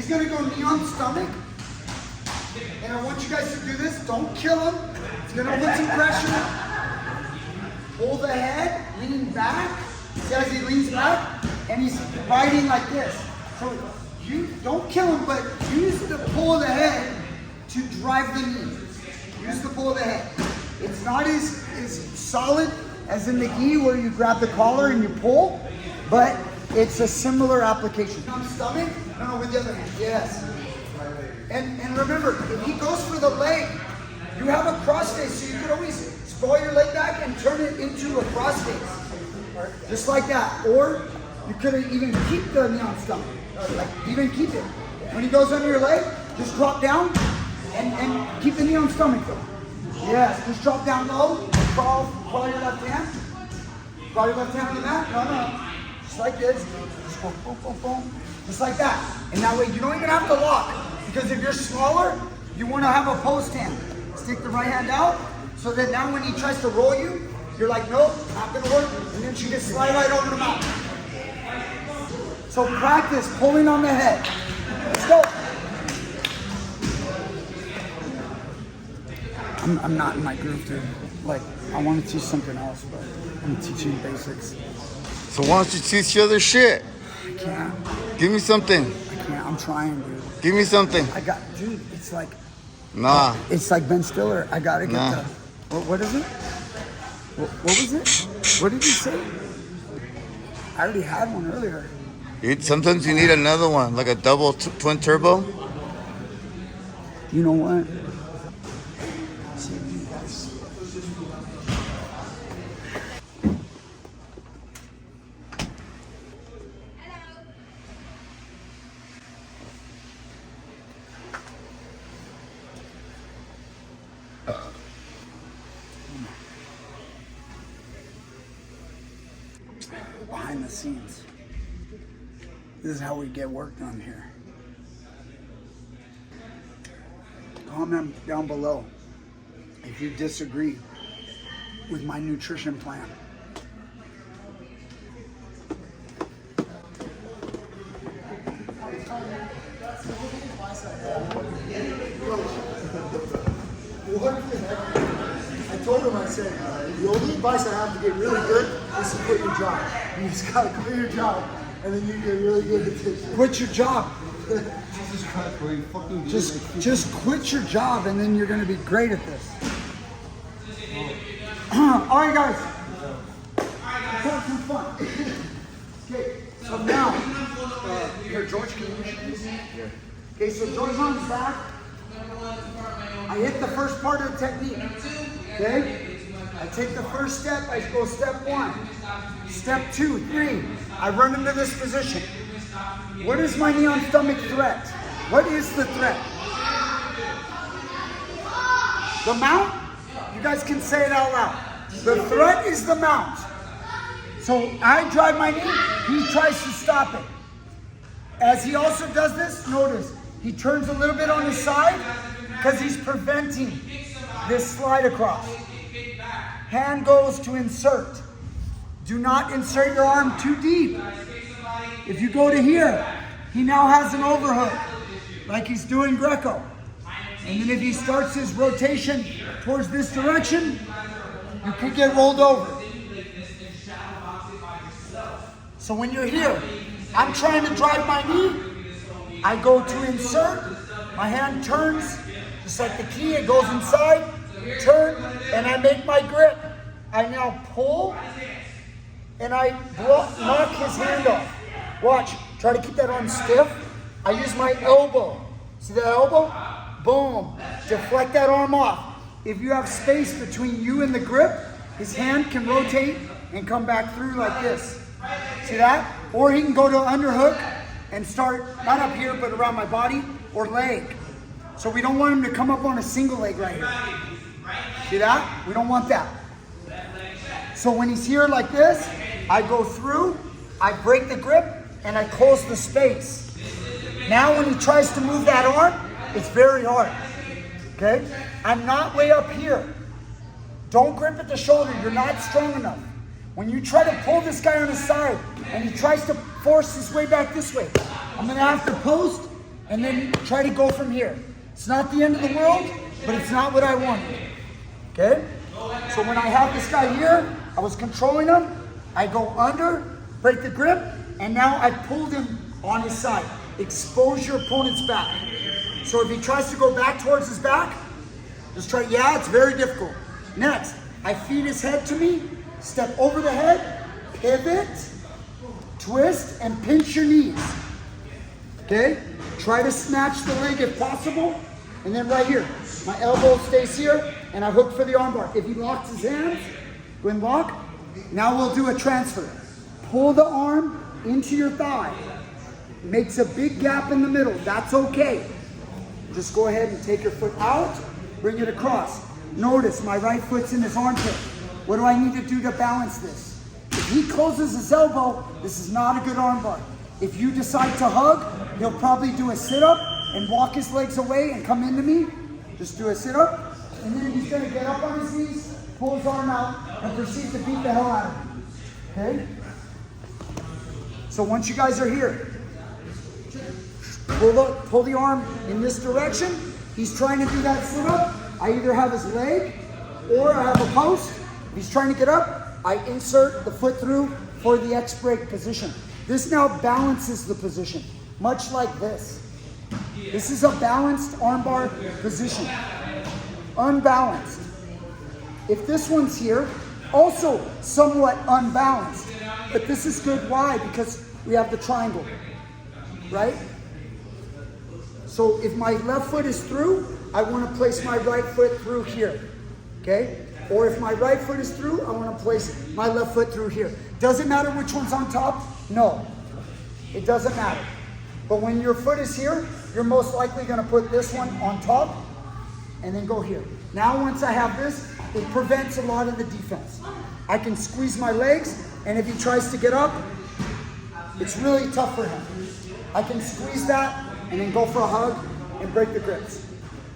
gonna go knee on stomach. And I want you guys to do this. Don't kill him. He's gonna put some pressure. Pull the head, lean back. See as he leans back? And he's riding like this. So you don't kill him, but use the pull of the head to drive the knee. Use the pull of the head. It's not as solid as in the gi where you grab the collar and you pull, but it's a similar application. On stomach? No, with the other hand. Yes. And remember, if he goes for the leg, you have a cross face, so you can always sprawl your leg back and turn it into a cross face. Just like that. Or you could even keep the knee on stomach. Like, even keep it. When he goes under your leg, just drop down and keep the knee on stomach though. Yes, just drop down low, crawl your left hand. Crawl your left hand on the mat. No. Just like this. Just go boom, boom, boom. Just like that. And that way you don't even have to lock. Because if you're smaller, you want to have a post hand. Stick the right hand out so that now when he tries to roll you, you're like, nope, not going to work. And then she just slide right over the mouth. So practice pulling on the head. Let's go. I'm not in my groove, dude. Like, I want to teach something else, but I'm teaching basics. So why don't you teach the other shit? I can't. Give me something. I can't. I'm trying, dude. Give me something. Dude, it's like... Nah. It's like Ben Stiller. I gotta get the... What is it? What was it? What did you say? I already had one earlier. Sometimes you need another one, like a double twin turbo. You know what? Behind the scenes. This is how we get work done here. Comment down below if you disagree with my nutrition plan. What the heck? I told him, I said, the only advice I have to get really good is to quit your job. You just gotta quit your job, and then you get really good at this. Quit your job. Jesus Christ, bro, you fucking Just quit your job, and then you're gonna be great at this. All right, guys. Let's have some fun. Okay, so now, here, George, can you introduce me? Yeah. Okay, so George on his back. I hit the first part of the technique. Okay? I take the first step, I go step 1, step 2, 3. I run into this position. What is my knee on stomach threat? What is the threat? The mount? You guys can say it out loud. The threat is the mount. So I drive my knee, he tries to stop it. As he also does this, notice, he turns a little bit on his side because he's preventing this slide across. Hand goes to insert. Do not insert your arm too deep. If you go to here, he now has an overhook, like he's doing Greco. And then if he starts his rotation towards this direction, you could get rolled over. So when you're here, I'm trying to drive my knee. I go to insert. My hand turns, just like the key, it goes inside, turn, and I make my grip. I now pull, and I knock his hand off. Watch, try to keep that arm stiff. I use my elbow. See that elbow? Boom. Deflect that arm off. If you have space between you and the grip, his hand can rotate and come back through like this. See that? Or he can go to underhook and start, not up here, but around my body, or leg. So we don't want him to come up on a single leg right here. See that? We don't want that. So when he's here like this, I go through, I break the grip, and I close the space. Now when he tries to move that arm, it's very hard. Okay? I'm not way up here. Don't grip at the shoulder. You're not strong enough. When you try to pull this guy on his side, and he tries to force his way back this way, I'm going to have to post and then try to go from here. It's not the end of the world, but it's not what I wanted. Okay? So when I have this guy here, I was controlling him. I go under, break the grip, and now I pulled him on his side. Expose your opponent's back. So if he tries to go back towards his back, just try, yeah, it's very difficult. Next, I feed his head to me, step over the head, pivot, twist, and pinch your knees. Okay? Try to snatch the leg if possible. And then right here, my elbow stays here, and I hook for the armbar. If he locks his hands, go and lock. Now we'll do a transfer. Pull the arm into your thigh. Makes a big gap in the middle. That's okay. Just go ahead and take your foot out, bring it across. Notice my right foot's in his armpit. What do I need to do to balance this? If he closes his elbow, this is not a good armbar. If you decide to hug, he'll probably do a sit-up and walk his legs away and come into me. Just do a sit-up, and then he's gonna get up on his knees, pull his arm out, and proceed to beat the hell out of him. Okay? So once you guys are here, pull the arm in this direction. He's trying to do that sit-up. I either have his leg or I have a post. If he's trying to get up, I insert the foot through for the X-break position. This now balances the position, much like this. This is a balanced armbar position. Unbalanced. If this one's here, also somewhat unbalanced. But this is good. Why? Because we have the triangle, right? So if my left foot is through, I want to place my right foot through here, okay? Or if my right foot is through, I want to place my left foot through here. Does it matter which one's on top? No, it doesn't matter. But when your foot is here, you're most likely going to put this one on top and then go here. Now once I have this, it prevents a lot of the defense. I can squeeze my legs, and if he tries to get up, it's really tough for him. I can squeeze that and then go for a hug and break the grips.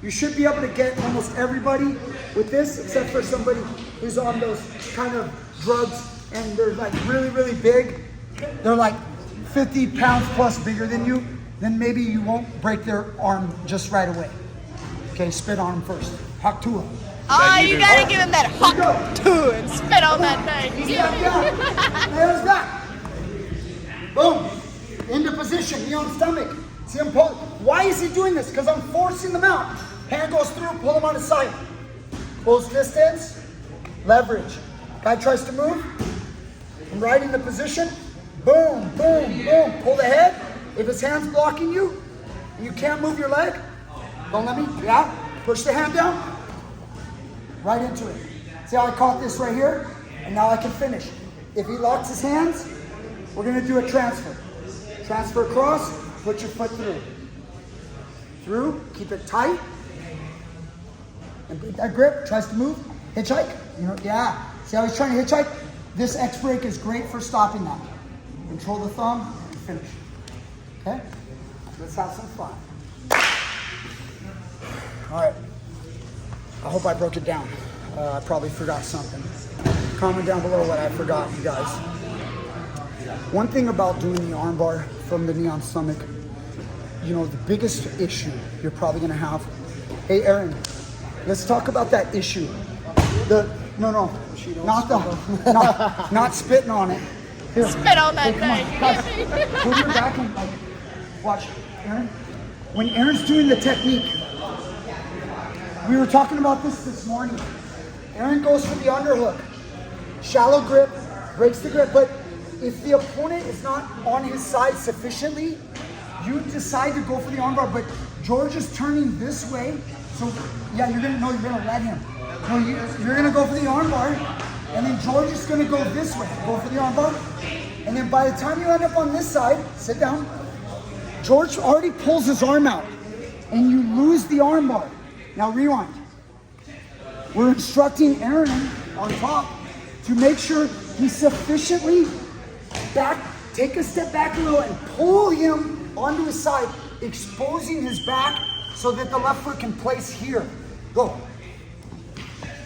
You should be able to get almost everybody with this, except for somebody who's on those kind of drugs and they're like really, really big. They're like 50 pounds plus bigger than you. Then maybe you won't break their arm just right away. Okay, spit on him first. Hawk to him. Oh, you gotta give him that hawk to and spit on that thing. He's back down. There's back. Boom. Into position, knee on stomach. See him pull. Why is he doing this? Because I'm forcing them out. Hand goes through, pull him on his side. Close distance, leverage. Guy tries to move. I'm right in the position. Boom, boom, boom. Pull the head. If his hand's blocking you, and you can't move your leg, don't let me, yeah. Push the hand down. Right into it. See how I caught this right here? And now I can finish. If he locks his hands, we're gonna do a transfer. Transfer across, put your foot through. Through, keep it tight. And break that grip, tries to move. Hitchhike, you know, yeah. See how he's trying to hitchhike? This X break is great for stopping that. Control the thumb and finish. Okay? Let's have some fun. All right. I hope I broke it down. I probably forgot something. Comment down below what I forgot, you guys. One thing about doing the armbar from the knee on stomach, you know, the biggest issue you're probably gonna have. Hey, Aaron, let's talk about that issue. Not spitting on it. Here, Spit on that thing. Put your back and like, watch, Aaron. When Aaron's doing the technique, we were talking about this morning. Aaron goes for the underhook. Shallow grip, breaks the grip, but if the opponent is not on his side sufficiently, you decide to go for the armbar, but George is turning this way, so yeah, you're gonna let him. No, you're gonna go for the armbar, and then George is gonna go this way, go for the armbar, and then by the time you end up on this side, sit down, George already pulls his arm out, and you lose the armbar. Now rewind. We're instructing Aaron on top to make sure he's sufficiently back, take a step back a little and pull him onto his side, exposing his back so that the left foot can place here. Go.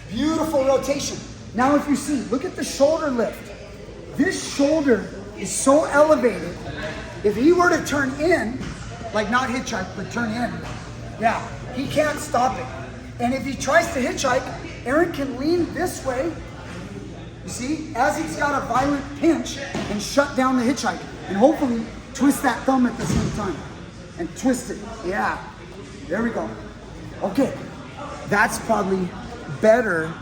Beautiful rotation. Now if you see, look at the shoulder lift. This shoulder is so elevated. If he were to turn in, Like not hitchhike, but turn in. Yeah, he can't stop it. And if he tries to hitchhike, Aaron can lean this way, you see, as he's got a violent pinch and shut down the hitchhike. And hopefully twist that thumb at the same time. And twist it, yeah. There we go. Okay, that's probably better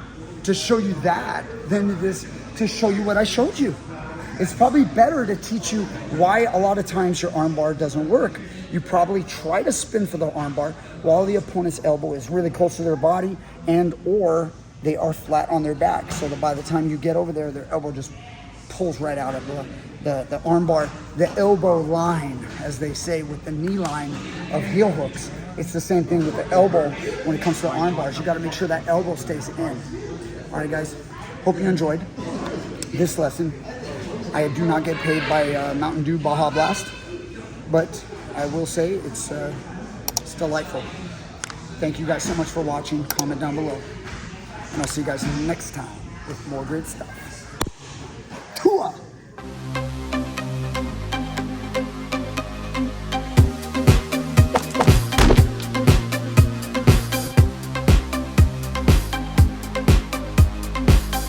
to show you that than it is to show you what I showed you. It's probably better to teach you why a lot of times your armbar doesn't work. You probably try to spin for the armbar while the opponent's elbow is really close to their body and or they are flat on their back. So that by the time you get over there, their elbow just pulls right out of the armbar, the elbow line, as they say, with the knee line of heel hooks. It's the same thing with the elbow when it comes to the arm bars. You got to make sure that elbow stays in. All right, guys. Hope you enjoyed this lesson. I do not get paid by Mountain Dew Baja Blast, but I will say it's delightful. Thank you guys so much for watching. Comment down below. And I'll see you guys next time with more great stuff.